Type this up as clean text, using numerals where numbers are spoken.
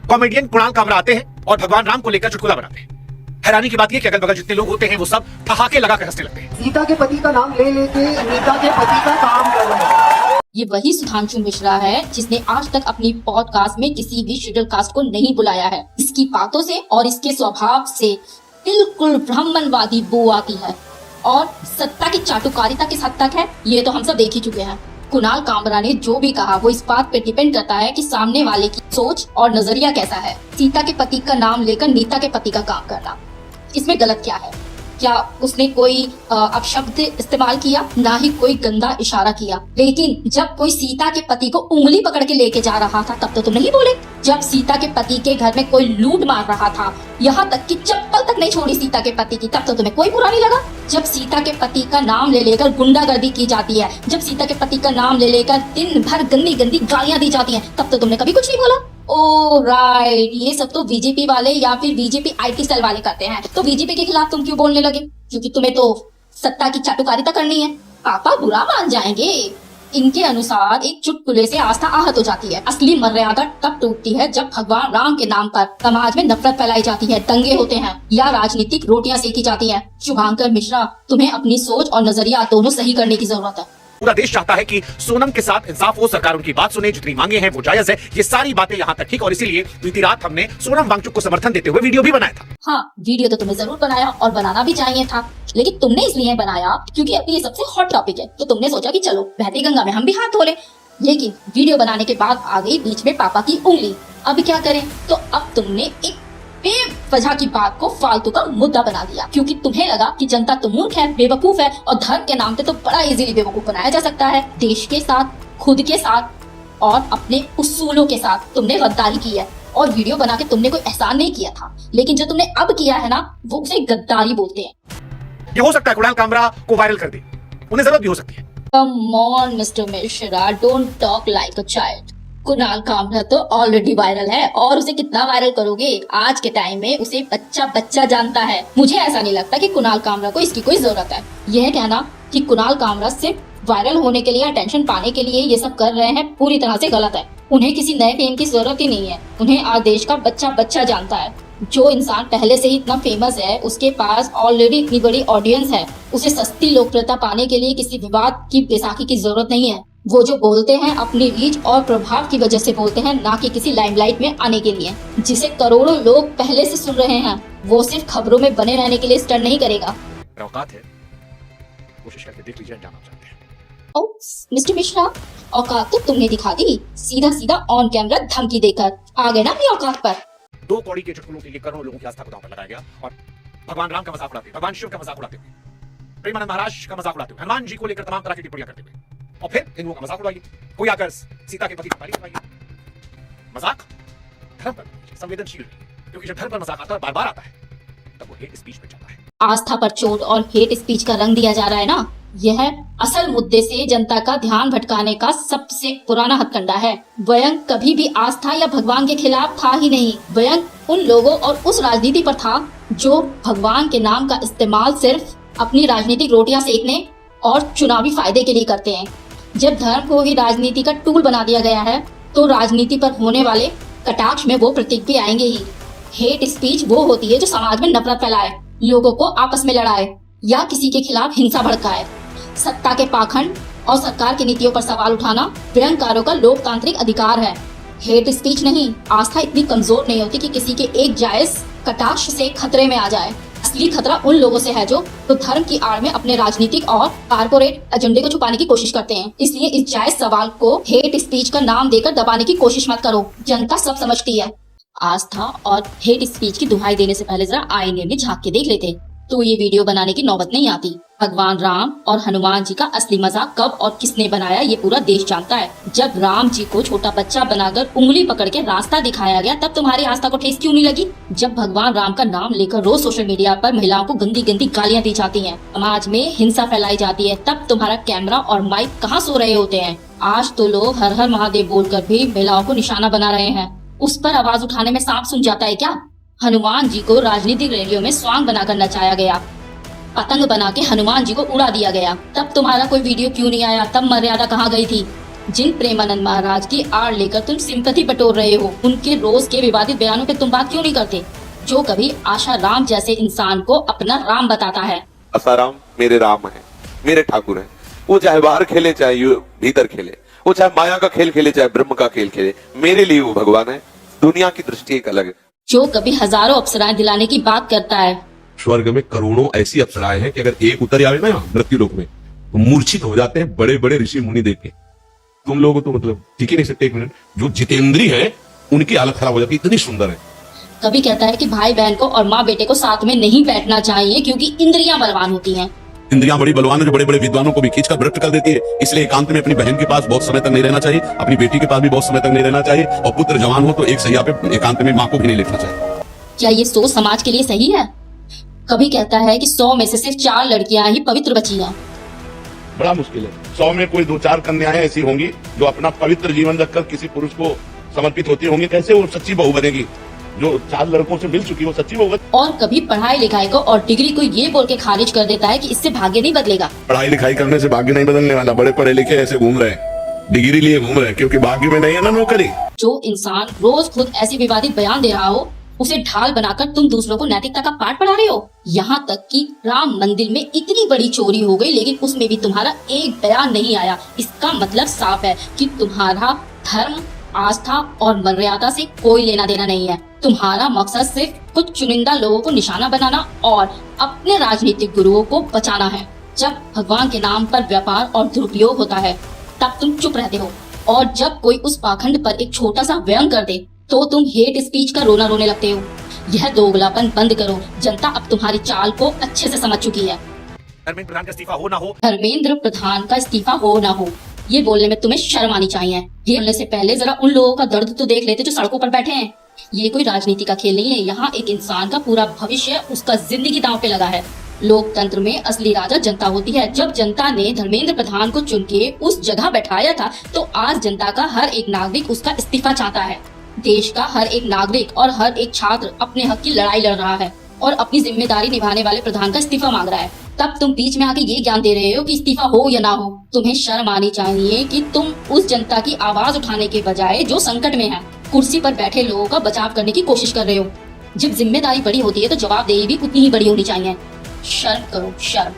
Comedian Kunal Kamra आते हैं और भगवान राम को लेकर चुटकुला बनाते हैं। हैरानी की बात यह कि अगल बगल जितने लोग होते हैं वो सब ठहाके लगाकर हंसने लगते हैं। सीता के पति का नाम ले लेके नीता के पति का काम कर रहे हैं। ये वही सुधांशु मिश्रा है जिसने आज तक अपनी पॉडकास्ट में किसी भी शेड्यूल कास्ट को नहीं बुलाया है। इसकी बातों से और इसके स्वभाव से बिल्कुल ब्राह्मणवादी बू आती है और सत्ता की चाटुकारिता किस हद तक है ये तो हम सब देख ही चुके हैं। कुणाल कामरा ने जो भी कहा वो इस बात पे डिपेंड करता है कि सामने वाले की सोच और नजरिया कैसा है। सीता के पति का नाम लेकर नीता के पति का काम करना, इसमें गलत क्या है? क्या उसने कोई अपशब्द इस्तेमाल किया? ना ही कोई गंदा इशारा किया। लेकिन जब कोई सीता के पति को उंगली पकड़ के लेके जा रहा था तब तो तुम नहीं बोले। जब सीता के पति के घर में कोई लूट मार रहा था, यहाँ तक कि चप्पल तक नहीं छोड़ी सीता के पति की, तब तो तुम्हें कोई बुरा नहीं लगा। जब सीता के पति का नाम ले लेकर गुंडागर्दी की जाती है, जब सीता के पति का नाम ले लेकर दिन भर गंदी गंदी गालियां दी जाती हैं, तब तो तुमने कभी कुछ नहीं बोला। ओ राइट, ये सब तो बीजेपी वाले या फिर बीजेपी आईटी सेल वाले करते हैं। तो बीजेपी के खिलाफ तुम क्यों बोलने लगे? क्योंकि तुम्हें तो सत्ता की चाटुकारिता करनी है। पापा बुरा मान जाएंगे। इनके अनुसार एक चुटकुले से आस्था आहत हो जाती है। असली मर्यादा तब टूटती है जब भगवान राम के नाम पर समाज में नफरत फैलाई जाती है, दंगे होते हैं या राजनीतिक रोटियां सेकी जाती हैं। शुभांकर मिश्रा, तुम्हें अपनी सोच और नजरिया दोनों सही करने की जरूरत है। पूरा देश चाहता है कि सोनम के साथ इंसाफ हो, सरकार उनकी बात सुने, जितनी मांगे हैं वो जायज है। ये सारी बातें यहाँ तक ठीक, और इसीलिए बीती रात हमने सोनम वांगचुक को समर्थन देते हुए वीडियो भी बनाया था। हाँ, वीडियो तो तुम्हें जरूर बनाया और बनाना भी चाहिए था, लेकिन तुमने इसलिए बनाया क्योंकि अभी ये सबसे हॉट टॉपिक है। तो तुमने सोचा कि चलो बहती गंगा में हम भी हाथ धो लें। लेकिन वीडियो बनाने के बाद आ गई बीच में पापा की उंगली। अब क्या करें? तो अब तुमने एक बेवजह की बात को फालतू का मुद्दा बना दिया, क्योंकि तुम्हें लगा कि जनता तो मूर्ख है, बेवकूफ है, और धर्म के नाम पे तो बड़ा इजीली बेवकूफ बनाया जा सकता है। देश के साथ, खुद के साथ और अपने उसूलों के साथ तुमने गद्दारी की है। और वीडियो बना के तुमने कोई एहसान नहीं किया था, लेकिन जो तुमने अब किया है ना, वो उसे गद्दारी बोलते हैं। ये हो सकता है कुणाल कामरा को वायरल कर दे, उन्हें जरूरत भी हो सकती है। Come on mister Mishra, don't talk like a child. Kunal Kamra तो ऑलरेडी वायरल है, और उसे कितना वायरल करोगे? आज के टाइम में उसे बच्चा बच्चा जानता है। मुझे ऐसा नहीं लगता कि कुणाल कामरा को इसकी कोई जरूरत है। यह कहना कि कुणाल कामरा सिर्फ वायरल होने के लिए, अटेंशन पाने के लिए ये सब कर रहे हैं, पूरी तरह से गलत है। उन्हें किसी नए फेम की जरूरत ही नहीं है। उन्हें आज देश का बच्चा बच्चा जानता है। जो इंसान पहले से ही इतना फेमस है, उसके पास ऑलरेडी इतनी बड़ी ऑडियंस है, उसे सस्ती लोकप्रियता पाने के लिए किसी विवाद की बैसाखी की जरूरत नहीं है। वो जो बोलते हैं अपनी रीच और प्रभाव की वजह से बोलते हैं, ना कि किसी लाइमलाइट में आने के लिए। जिसे करोड़ों लोग पहले से सुन रहे हैं, वो सिर्फ खबरों में बने रहने के लिए स्टंट नहीं करेगा। औकात है, कोशिश करके देख लीजिए, जानना चाहते हैं। ओ मिस्टर मिश्रा, औकात तो तुमने दिखा दी, सीधा सीधा ऑन कैमरा धमकी देकर आ गए ना अपनी औकात पर। 2 कौड़ी के चुटकुलों के लिए करोड़ों लोगों की आस्था को दांव पर लगाया गया, और भगवान राम का मजाक उड़ाते, भगवान शिव का मजाक उड़ाते हुए, प्रेमानंद महाराज का मजाक उड़ाते हुए, हनुमान जी को लेकर तमाम तरह की टिप्पणियां करते हुए, और फिर हिंदुओं का मजाक उड़ाइए। कोई आकर सीता के पति की तारीफ करवाइए। मजाक धर्म पर संवेदनशील, क्योंकि जब धर्म पर मजाक आता है, बार-बार आता है, तब वो हेट स्पीच में जाता है। आस्था पर चोट और हेट स्पीच का रंग दिया जा रहा है ना, यह असल मुद्दे से जनता का ध्यान भटकाने का सबसे पुराना हथकंडा है। वयंग कभी भी आस्था या भगवान के खिलाफ था ही नहीं। वयंग उन लोगों और उस राजनीति पर था जो भगवान के नाम का इस्तेमाल सिर्फ अपनी राजनीतिक रोटियां सेकने और चुनावी फायदे के लिए करते हैं। जब धर्म को ही राजनीति का टूल बना दिया गया है, तो राजनीति पर होने वाले कटाक्ष में वो प्रतीक भी आएंगे ही। हेट स्पीच वो होती है जो समाज में नफरत फैलाए, लोगों को आपस में लड़ाए या किसी के खिलाफ हिंसा भड़काए। सत्ता के पाखंड और सरकार की नीतियों पर सवाल उठाना व्यंगकारों का लोकतांत्रिक अधिकार है, हेट स्पीच नहीं। आस्था इतनी कमजोर नहीं होती कि किसी के एक जायज कटाक्ष से खतरे में आ जाए। असली खतरा उन लोगों से है जो धर्म की आड़ में अपने राजनीतिक और कारपोरेट एजेंडे को छुपाने की कोशिश करते हैं। इसलिए इस जायज सवाल को हेट स्पीच का नाम देकर दबाने की कोशिश मत करो, जनता सब समझती है। आस्था और हेट स्पीच की दुहाई देने से पहले जरा आईने में झांक के देख लेते, तो ये वीडियो बनाने की नौबत नहीं आती। भगवान राम और हनुमान जी का असली मजाक कब और किसने बनाया ये पूरा देश जानता है। जब राम जी को छोटा बच्चा बनाकर उंगली पकड़ के रास्ता दिखाया गया, तब तुम्हारी आस्था को ठेस क्यों नहीं लगी? जब भगवान राम का नाम लेकर रोज सोशल मीडिया पर महिलाओं को गंदी गंदी गालियां दी जाती हैं, समाज में हिंसा फैलाई जाती है, तब तुम्हारा कैमरा और माइक कहाँ सो रहे होते हैं? आज तो लोग हर हर महादेव बोलकर भी महिलाओं को निशाना बना रहे हैं। उस पर आवाज उठाने में सांप सुन जाता है क्या? हनुमान जी को राजनीतिक रैलियों में स्वांग बनाकर नचाया गया, पतंग बना के हनुमान जी को उड़ा दिया गया, तब तुम्हारा कोई वीडियो क्यों नहीं आया? तब मर्यादा कहाँ गई थी? जिन प्रेमानंद महाराज की आड़ लेकर तुम सिंपैथी बटोर रहे हो, उनके रोज के विवादित बयानों पे तुम बात क्यों नहीं करते? जो कभी आशा राम जैसे इंसान को अपना राम बताता है। आसाराम मेरे राम है, मेरे ठाकुर है। वो चाहे बाहर खेले चाहे भीतर खेले, वो चाहे माया का खेल खेले चाहे ब्रह्म का खेल खेले, मेरे लिए वो भगवान है। दुनिया की दृष्टि एक अलग है। जो कभी हजारों अप्सराएं दिलाने की बात करता है। स्वर्ग में करोड़ों ऐसी अप्सराएं हैं कि अगर एक उतर आवे ना मृत्यु लोक में तो मूर्छित हो जाते हैं बड़े बड़े ऋषि मुनि देख के। तुम लोग तो मतलब टिक ही नहीं सकते एक मिनट। जो जितेंद्री है उनकी हालत खराब हो जाती है, इतनी सुंदर है। कभी कहता है कि भाई बहन को और माँ बेटे को साथ में नहीं बैठना चाहिए क्योंकि इंद्रियां बलवान होती हैं। इंद्रियां बड़ी बलवान है जो बड़े बड़े विद्वानों को भी खींचकर भ्रष्ट कर देती है। इसलिए एकांत में अपनी बहन के पास बहुत समय तक नहीं रहना चाहिए, अपनी बेटी के पास भी बहुत समय तक नहीं रहना चाहिए, और पुत्र जवान हो तो एक सैया पे एकांत में माँ को भी नहीं लिखना चाहिए। क्या ये सोच समाज के लिए सही है? कभी कहता है कि 100 में से सिर्फ 4 लड़कियां ही पवित्र बची हैं। बड़ा मुश्किल है। 100 में कोई 2-4 कन्याएं ऐसी होंगी जो अपना पवित्र जीवन रखकर किसी पुरुष को समर्पित होती होंगी। कैसे वो सच्ची बहू बनेगी? जो 4 लड़कों से मिल चुकी वो सच्ची बहू। और कभी पढ़ाई लिखाई को और डिग्री को ये बोल के खारिज कर देता है कि इससे भाग्य नहीं बदलेगा। पढ़ाई लिखाई करने से भाग्य नहीं बदलने वाला। बड़े पढ़े लिखे ऐसे घूम रहे हैं, डिग्री लिए घूम रहे हैं, क्योंकि भाग्य में नहीं है ना नौकरी। जो इंसान रोज खुद ऐसी विवादित बयान दे रहा हो, उसे ढाल बनाकर तुम दूसरों को नैतिकता का पाठ पढ़ा रहे हो। यहाँ तक कि राम मंदिर में इतनी बड़ी चोरी हो गई लेकिन उसमें भी तुम्हारा एक बयान नहीं आया। इसका मतलब साफ है कि तुम्हारा धर्म, आस्था और मर्यादा से कोई लेना देना नहीं है। तुम्हारा मकसद सिर्फ कुछ चुनिंदा लोगों को निशाना बनाना और अपने राजनीतिक गुरुओं को बचाना है। जब भगवान के नाम पर व्यापार और दुरुपयोग होता है तब तुम चुप रहते हो, और जब कोई उस पाखंड पर एक छोटा सा व्यंग कर दे तो तुम हेट स्पीच का रोना रोने लगते हो। यह दोगलापन बंद करो। जनता अब तुम्हारी चाल को अच्छे से समझ चुकी है। धर्मेंद्र प्रधान का इस्तीफा हो ना हो, धर्मेंद्र प्रधान का इस्तीफा हो ना हो, ये बोलने में तुम्हें शर्म आनी चाहिए। ये बोलने से पहले जरा उन लोगों का दर्द तो देख लेते जो सड़कों पर बैठे हैं। ये कोई राजनीति का खेल नहीं है। यहाँ एक इंसान का पूरा भविष्य, उसका जिंदगी दांव पे लगा है। लोकतंत्र में असली राजा जनता होती है। जब जनता ने धर्मेंद्र प्रधान को चुन के उस जगह बैठाया था तो आज जनता का हर एक नागरिक उसका इस्तीफा चाहता है। देश का हर एक नागरिक और हर एक छात्र अपने हक की लड़ाई लड़ रहा है और अपनी जिम्मेदारी निभाने वाले प्रधान का इस्तीफा मांग रहा है। तब तुम बीच में आके ये ज्ञान दे रहे हो कि इस्तीफा हो या ना हो। तुम्हें शर्म आनी चाहिए कि तुम उस जनता की आवाज उठाने के बजाय जो संकट में है, कुर्सी पर बैठे लोगों का बचाव करने की कोशिश कर रहे हो। जब जिम्मेदारी बड़ी होती है तो जवाबदेही भी उतनी ही बड़ी होनी चाहिए। शर्म करो, शर्म।